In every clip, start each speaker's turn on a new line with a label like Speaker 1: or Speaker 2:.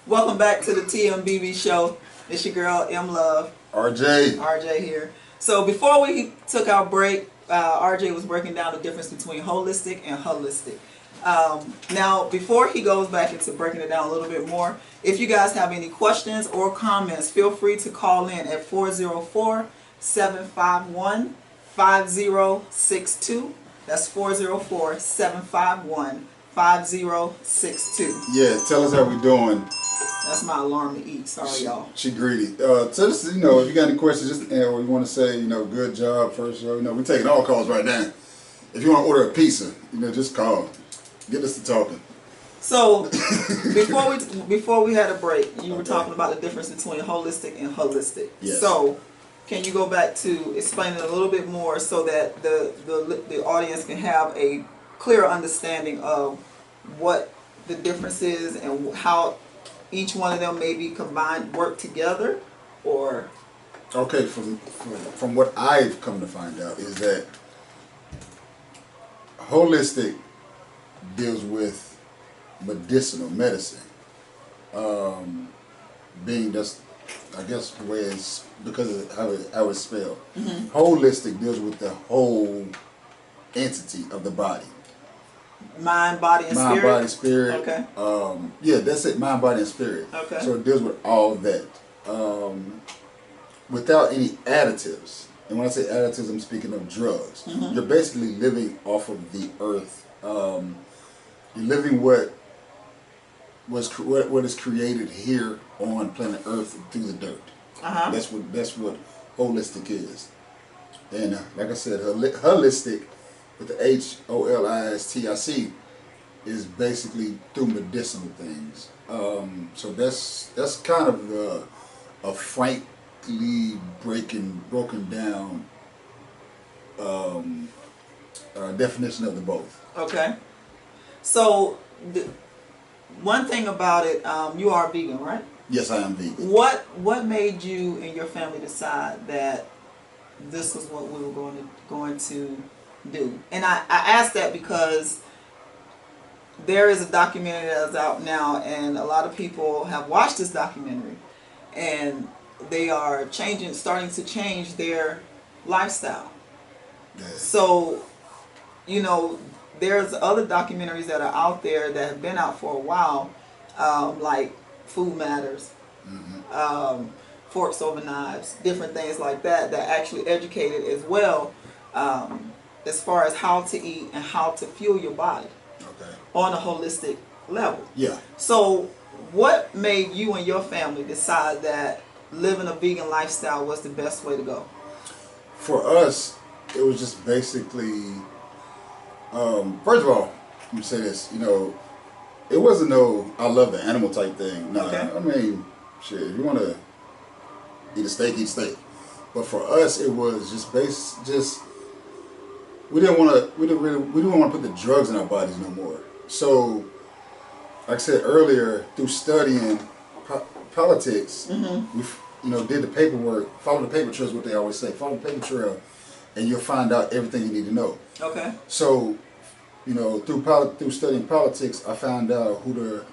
Speaker 1: Welcome back to the TMBB show. It's your girl M-Luv. R.J. here. So before we took our break, R.J. was breaking down the difference between holistic and holistic. Now, before he goes back into breaking it down a little bit more, if you guys have any questions or comments, feel free to call in at 404-751-5062. That's 404-751-5062.
Speaker 2: Yeah, tell us how we doing.
Speaker 1: That's my alarm to eat. Sorry, y'all.
Speaker 2: She greedy. So this, if you got any questions, just or you want to say, good job first show. We're taking all calls right now. If you want to order a pizza, just call. Get us to talking.
Speaker 1: So before we had a break, you were talking about the difference between holistic and holistic.
Speaker 2: Yes.
Speaker 1: So can you go back to explaining a little bit more so that the audience can have a clear understanding of what the difference is and how each one of them maybe combined work together, or?
Speaker 2: Okay, from what I've come to find out is that holistic deals with medicinal medicine, being just, I guess, the way it's because of how it's spelled. Mm-hmm. Holistic deals with the whole entity of the body.
Speaker 1: Mind, body, and spirit?
Speaker 2: Mind, body, spirit.
Speaker 1: Okay.
Speaker 2: Yeah, that's it. Mind, body, and spirit.
Speaker 1: Okay.
Speaker 2: So it deals with all that. Without any additives. And when I say additives, I'm speaking of drugs. Mm-hmm. You're basically living off of the earth. You're living what is created here on planet Earth through the dirt.
Speaker 1: Uh-huh.
Speaker 2: That's what holistic is. And like I said, holistic, with the HOLISTIC, is basically through medicinal things. So that's kind of a frankly broken down definition of the both.
Speaker 1: Okay. So one thing about it, you are vegan, right?
Speaker 2: Yes, I am vegan.
Speaker 1: What made you and your family decide that this was what we were going to do? And I asked that because there is a documentary that's out now, and a lot of people have watched this documentary, and they are starting to change their lifestyle.
Speaker 2: Yeah. So,
Speaker 1: there's other documentaries that are out there that have been out for a while, like Food Matters, mm-hmm. Forks Over Knives, different things like that actually educated as well, as far as how to eat and how to fuel your body.
Speaker 2: Okay.
Speaker 1: On a holistic level.
Speaker 2: Yeah.
Speaker 1: So what made you and your family decide that living a vegan lifestyle was the best way to go?
Speaker 2: For us, it was just basically, first of all, let me say this, it wasn't no I love the animal type thing. No,
Speaker 1: okay.
Speaker 2: I mean, shit, if you want to eat a steak, eat steak. But for us, it was we didn't want to put the drugs in our bodies no more. So, like I said earlier, through studying politics, mm-hmm. we did the paperwork, follow the paper trail is what they always say. Follow the paper trail, and you'll find out everything you need to know.
Speaker 1: Okay.
Speaker 2: So, through studying politics, I found out who the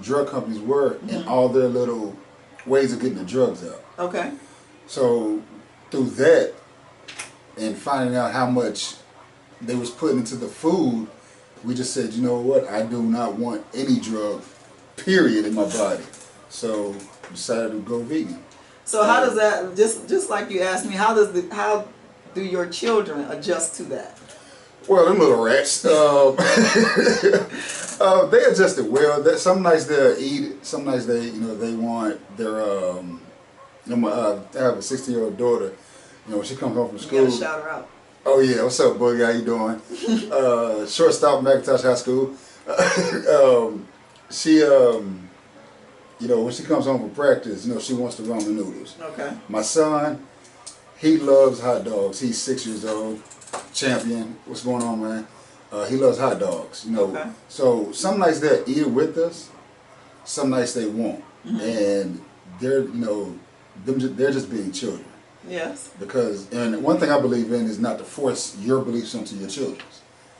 Speaker 2: drug companies were, mm-hmm. and all their little ways of getting the drugs out.
Speaker 1: Okay.
Speaker 2: So, through that, and finding out how much they was putting into the food, we just said, you know what, I do not want any drug, period, in my body. So decided to go vegan.
Speaker 1: So how does that, just like you asked me, how do your children adjust to that?
Speaker 2: Well, them little rats, they adjusted well. Some nights they'll eat, some nights they want their, I have a 16-year-old daughter. When she comes home from school.
Speaker 1: You gotta shout her out.
Speaker 2: Oh yeah, what's up, Boogie? How you doing? Shortstop, McIntosh High School. She, when she comes home from practice, she wants the ramen noodles.
Speaker 1: Okay.
Speaker 2: My son, he loves hot dogs. He's 6 years old, champion. What's going on, man? He loves hot dogs.
Speaker 1: Okay.
Speaker 2: So some nights they'll eat it with us, some nights they won't, mm-hmm. and they're just being children.
Speaker 1: Yes.
Speaker 2: And one thing I believe in is not to force your beliefs onto your children.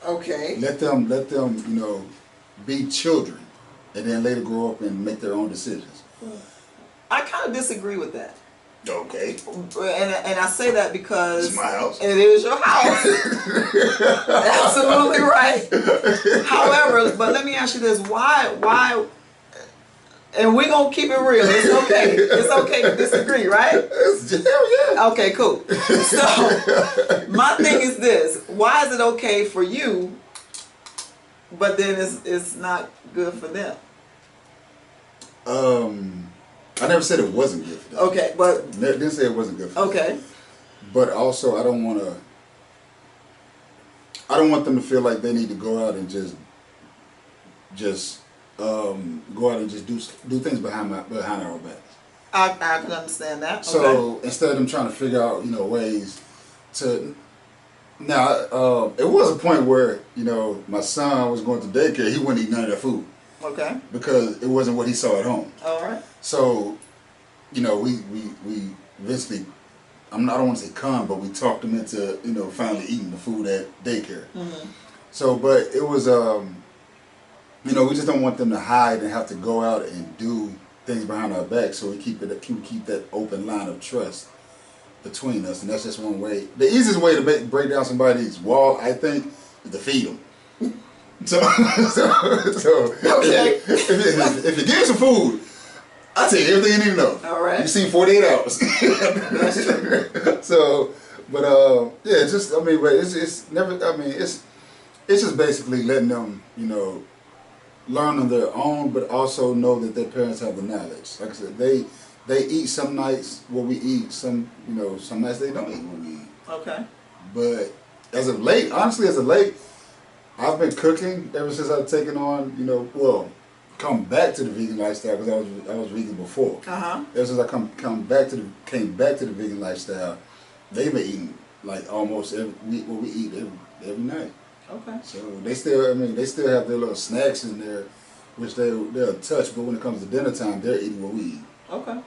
Speaker 1: Okay.
Speaker 2: Let them, be children. and then later grow up and make their own decisions.
Speaker 1: I kind of disagree with that.
Speaker 2: Okay.
Speaker 1: And I say that because
Speaker 2: It's my house.
Speaker 1: It is your house. Absolutely right. However, but let me ask you this: why? And we're gonna keep it real. It's okay. It's okay to disagree, right?
Speaker 2: Hell yeah.
Speaker 1: Okay, cool. So my thing is this: why is it okay for you, but then it's not good for them?
Speaker 2: I never said it wasn't good for them.
Speaker 1: Okay, but
Speaker 2: Didn't say it wasn't good for them.
Speaker 1: okay.
Speaker 2: But also, I don't want them to feel like they need to go out and just go out and just do things behind our backs.
Speaker 1: I can understand that.
Speaker 2: So
Speaker 1: Okay.
Speaker 2: instead of them trying to figure out, ways to. Now, it was a point where, my son was going to daycare. He wouldn't eat none of that food.
Speaker 1: Okay.
Speaker 2: Because it wasn't what he saw at home.
Speaker 1: All right.
Speaker 2: So, we eventually, I don't want to say but we talked him into, finally eating the food at daycare.
Speaker 1: Mm-hmm.
Speaker 2: So, but it was, we just don't want them to hide and have to go out and do things behind our back. So we keep that open line of trust between us, and that's just one way. The easiest way to break down somebody's wall, I think, is to feed them. So
Speaker 1: Okay.
Speaker 2: if you give me some food, I'll tell you everything you need to know.
Speaker 1: All right.
Speaker 2: You've seen 48 hours.
Speaker 1: That's true.
Speaker 2: So, but yeah, but it's never. It's just basically letting them, learn on their own, but also know that their parents have the knowledge. Like I said, they eat some nights what we eat. Some nights they don't eat what we eat.
Speaker 1: Okay.
Speaker 2: But honestly, I've been cooking ever since I've taken on, come back to the vegan lifestyle, because I was vegan before. Ever since I came back to the vegan lifestyle, they've been eating like almost what we eat every night.
Speaker 1: Okay.
Speaker 2: So they still have their little snacks in there, which they'll touch, but when it comes to dinner time, they're eating what we eat.
Speaker 1: Okay.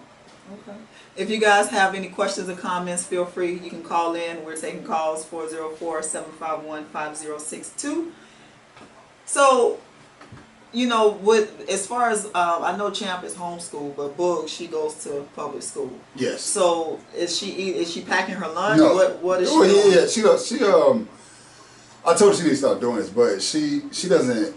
Speaker 1: Okay. If you guys have any questions or comments, feel free. You can call in. We're taking calls 404-751-5062. So, as far as I know, Champ is homeschooled, but Boog, she goes to public school.
Speaker 2: Yes.
Speaker 1: So is she packing her lunch?
Speaker 2: No.
Speaker 1: What is she doing?
Speaker 2: Yeah. She I told her she needs to stop doing this, but she doesn't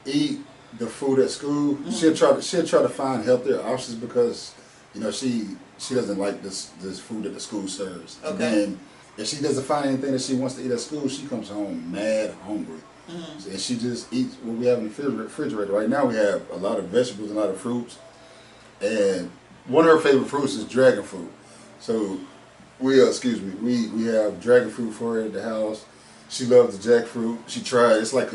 Speaker 2: eat the food at school. Mm-hmm. She'll try to find healthier options because she doesn't like this food that the school serves. Okay. And then if she doesn't find anything that she wants to eat at school, she comes home mad hungry. Mm-hmm. And she just eats what we have in the refrigerator. Right now we have a lot of vegetables, a lot of fruits, and one of her favorite fruits is dragon fruit. So we have dragon fruit for her at the house. She loves the jackfruit. She tried. It's like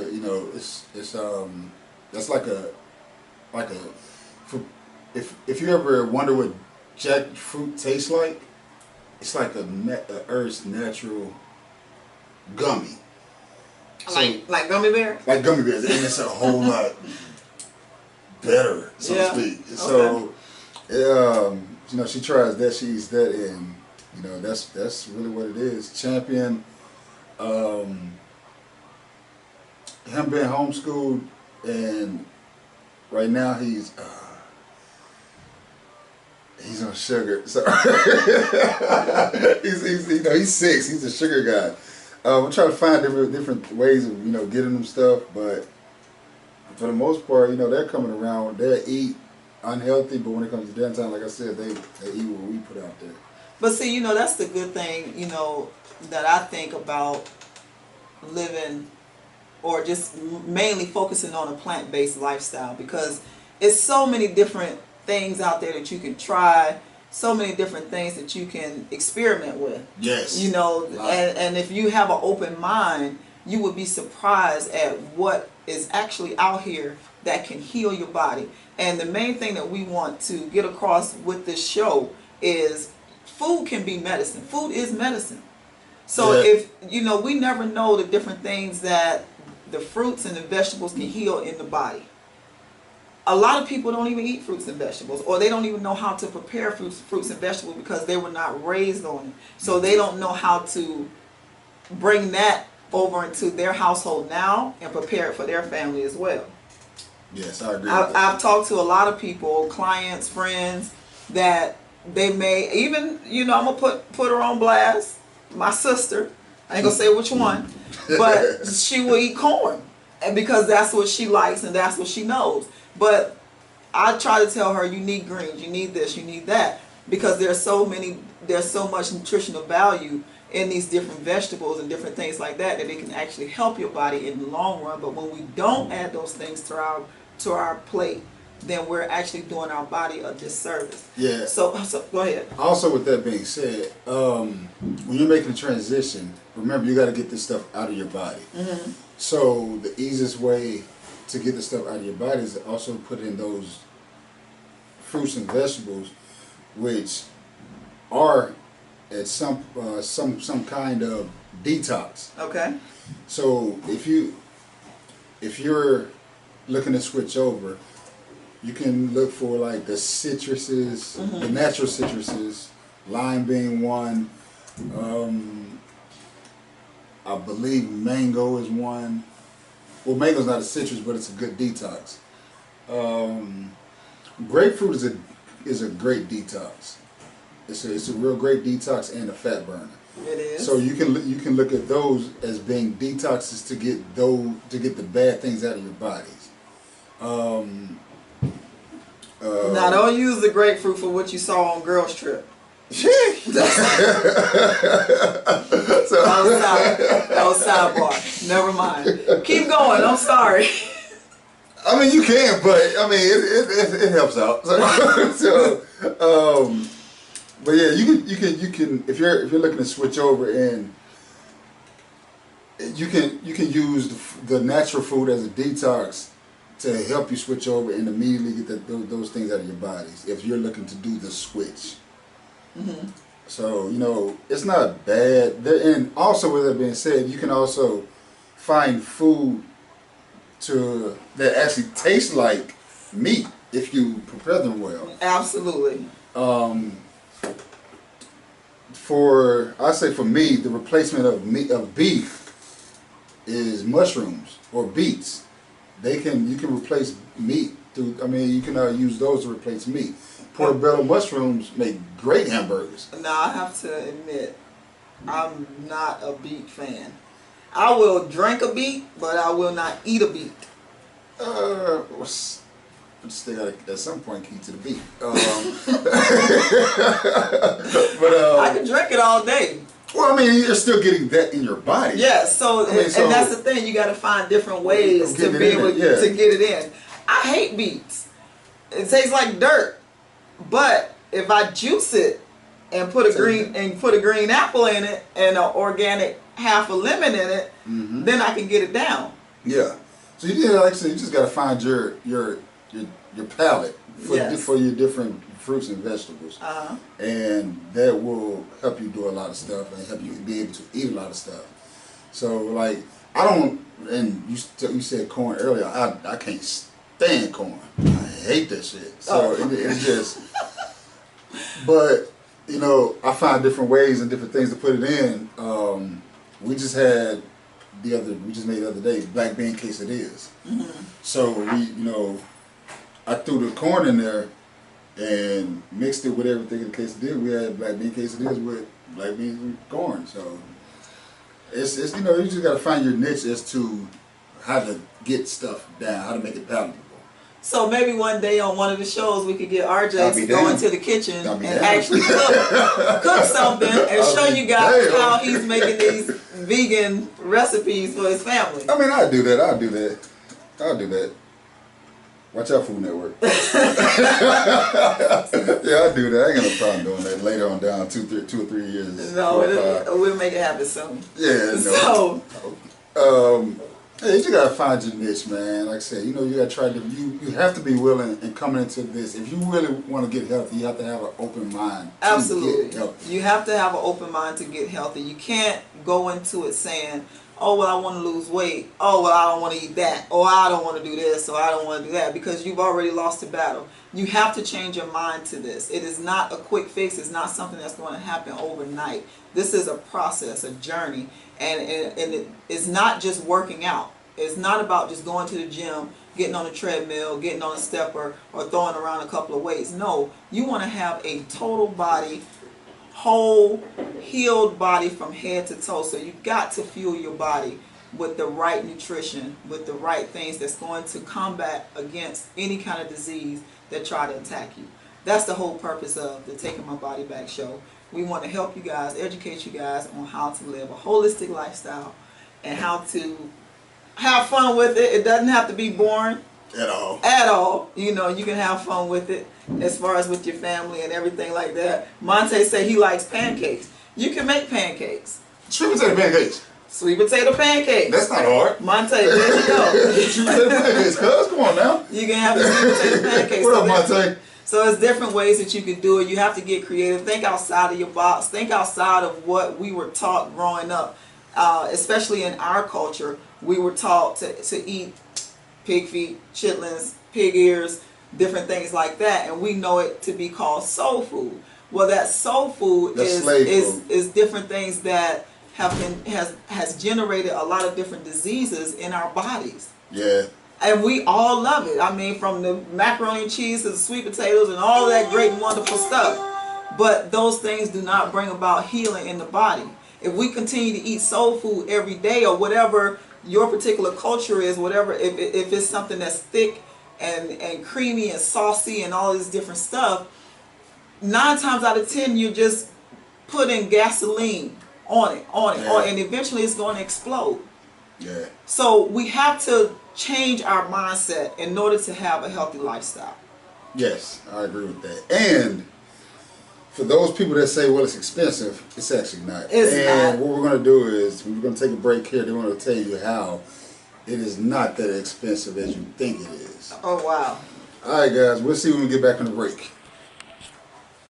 Speaker 2: if you ever wonder what jackfruit tastes like, it's like a Earth's natural gummy.
Speaker 1: Like gummy bear?
Speaker 2: Like gummy bears, and it's a whole lot better, so to speak. Okay. So, she tries that, she eats that, and that's really what it is. Champion, him being homeschooled, and right now he's on sugar. So he's 6. He's a sugar guy. We're trying to find different ways of getting them stuff, but for the most part, they're coming around. They eat unhealthy, but when it comes to dinner time, like I said, they eat what we put out there.
Speaker 1: But see, that's the good thing, that I think about living, or just mainly focusing on a plant-based lifestyle, because it's so many different things out there that you can try, so many different things that you can experiment with.
Speaker 2: Yes.
Speaker 1: And if you have an open mind, you would be surprised at what is actually out here that can heal your body. And the main thing that we want to get across with this show is food can be medicine. Food is medicine. So if, we never know the different things that the fruits and the vegetables can heal in the body. A lot of people don't even eat fruits and vegetables, or they don't even know how to prepare fruits and vegetables because they were not raised on it. So they don't know how to bring that over into their household now and prepare it for their family as well.
Speaker 2: Yes, I agree with that.
Speaker 1: I've talked to a lot of people, clients, friends, that they may even, I'm gonna put her on blast. My sister, I ain't gonna say which one, but she will eat corn, and because that's what she likes and that's what she knows. But I try to tell her, you need greens, you need this, you need that, because there's so much nutritional value in these different vegetables and different things like that it can actually help your body in the long run. But when we don't add those things to our plate, then we're actually doing our body a disservice.
Speaker 2: Yeah.
Speaker 1: So go ahead.
Speaker 2: Also, with that being said, when you're making a transition, remember you got to get this stuff out of your body. Mm-hmm. So the easiest way to get the stuff out of your body is to also put in those fruits and vegetables, which are at some kind of detox.
Speaker 1: Okay.
Speaker 2: So if you're looking to switch over, you can look for like the citruses, mm-hmm. the natural citruses, lime being one. I believe mango is one. Well, mango's not a citrus, but it's a good detox. Grapefruit is a great detox. It's a real great detox and a fat burner.
Speaker 1: It is.
Speaker 2: So you can look at those as being detoxes to get the bad things out of your bodies.
Speaker 1: Now don't use the grapefruit for what you saw on Girls Trip. That was sidebar. Never mind. Keep going. I'm sorry.
Speaker 2: I mean, you can, but I mean, it helps out. But yeah, you can if you're looking to switch over, and you can use the natural food as a detox to help you switch over and immediately get those things out of your bodies if you're looking to do the switch. Mm-hmm. So it's not bad. And also, with that being said, you can also find food that actually tastes like meat if you prepare them well.
Speaker 1: Absolutely.
Speaker 2: For me, the replacement of beef is mushrooms or beets. You can replace meat through. I mean, you can use those to replace meat. Portobello mushrooms make great hamburgers.
Speaker 1: Now I have to admit, I'm not a beet fan. I will drink a beet, but I will not eat a beet.
Speaker 2: They got to at some point keep to the beet. But
Speaker 1: I can drink it all day.
Speaker 2: Well, I mean, you're still getting that in your body.
Speaker 1: Yes, and that's the thing. You got to find different ways to be able to get it in. I hate beets. It tastes like dirt. But if I juice it and put a green apple in it and an organic half a lemon in it, mm-hmm. then I can get it down.
Speaker 2: Yeah. So like I said, you just got to find your palate for your different fruits and vegetables, and that will help you do a lot of stuff and help you be able to eat a lot of stuff. So like I don't, and you said corn earlier. I can't stand corn. I hate that shit. So it's just, but I find different ways and different things to put it in. We just made the other day black bean quesadillas. Mm-hmm. So I threw the corn in there and mixed it with everything in the quesadilla. We had black bean quesadillas with black beans and corn. So it's you just got to find your niche as to how to get stuff down, how to make it palatable. So
Speaker 1: maybe one day on one of the shows we could get RJ to go into the kitchen and actually cook something and show you guys how he's making these vegan recipes for his family.
Speaker 2: I mean, I'll do that. Watch out, Food Network. Yeah, I'll do that. I ain't got no problem doing that later on down 2 or 3 years.
Speaker 1: No, we'll make it happen soon.
Speaker 2: Yeah, no. So, you just gotta find your niche, man. Like I said, you gotta try to. You have to be willing and coming into this. If you really want to get healthy, you have to have an open mind.
Speaker 1: Absolutely, to get healthy. You have to have an open mind to get healthy. You can't go into it saying, "Oh well, I want to lose weight. Oh well, I don't want to eat that. Or I don't want to do this. Or I don't want to do that," because you've already lost the battle. You have to change your mind to this. It is not a quick fix. It's not something that's going to happen overnight. This is a process, a journey, and it is not just working out. It's not about just going to the gym, getting on a treadmill, getting on a stepper, or throwing around a couple of weights. No, you want to have a total body, whole, healed body from head to toe. So you got to fuel your body with the right nutrition, with the right things that's going to combat against any kind of disease that try to attack you. That's the whole purpose of the Taking My Body Back show. We want to help you guys, educate you guys on how to live a holistic lifestyle and how to have fun with it. It doesn't have to be boring
Speaker 2: at all.
Speaker 1: At all. You know, you can have fun with it as far as with your family and everything like that. Monte said he likes pancakes. You can make pancakes.
Speaker 2: Sweet potato pancakes.
Speaker 1: Sweet potato pancakes.
Speaker 2: That's not hard.
Speaker 1: Monte, there you go.
Speaker 2: Sweet potato pancakes, cuz. Come on now.
Speaker 1: You can have the sweet potato pancakes.
Speaker 2: What up, Monte?
Speaker 1: So there's different ways that you can do it. You have to get creative. Think outside of your box. Think outside of what we were taught growing up. Especially in our culture, we were taught to eat pig feet, chitlins, pig ears, different things like that. And we know it to be called soul food. Well, that soul food is different things that has generated a lot of different diseases in our bodies.
Speaker 2: Yeah.
Speaker 1: And we all love it. I mean, from the macaroni and cheese to the sweet potatoes and all that great and wonderful stuff. But those things do not bring about healing in the body. If we continue to eat soul food every day, or whatever your particular culture is, whatever, if it's something that's thick and creamy and saucy and all this different stuff, 9 times out of 10 you're just putting gasoline on it, and eventually it's going to explode.
Speaker 2: Yeah.
Speaker 1: So we have to change our mindset in order to have a healthy lifestyle.
Speaker 2: Yes, I agree with that. And for those people that say, well, it's expensive, it's actually not. And what we're going to do is, we're going to take a break here. They're going to tell you how it is not that expensive as you think it is.
Speaker 1: Oh, wow.
Speaker 2: All right, guys. We'll see when we get back on the break.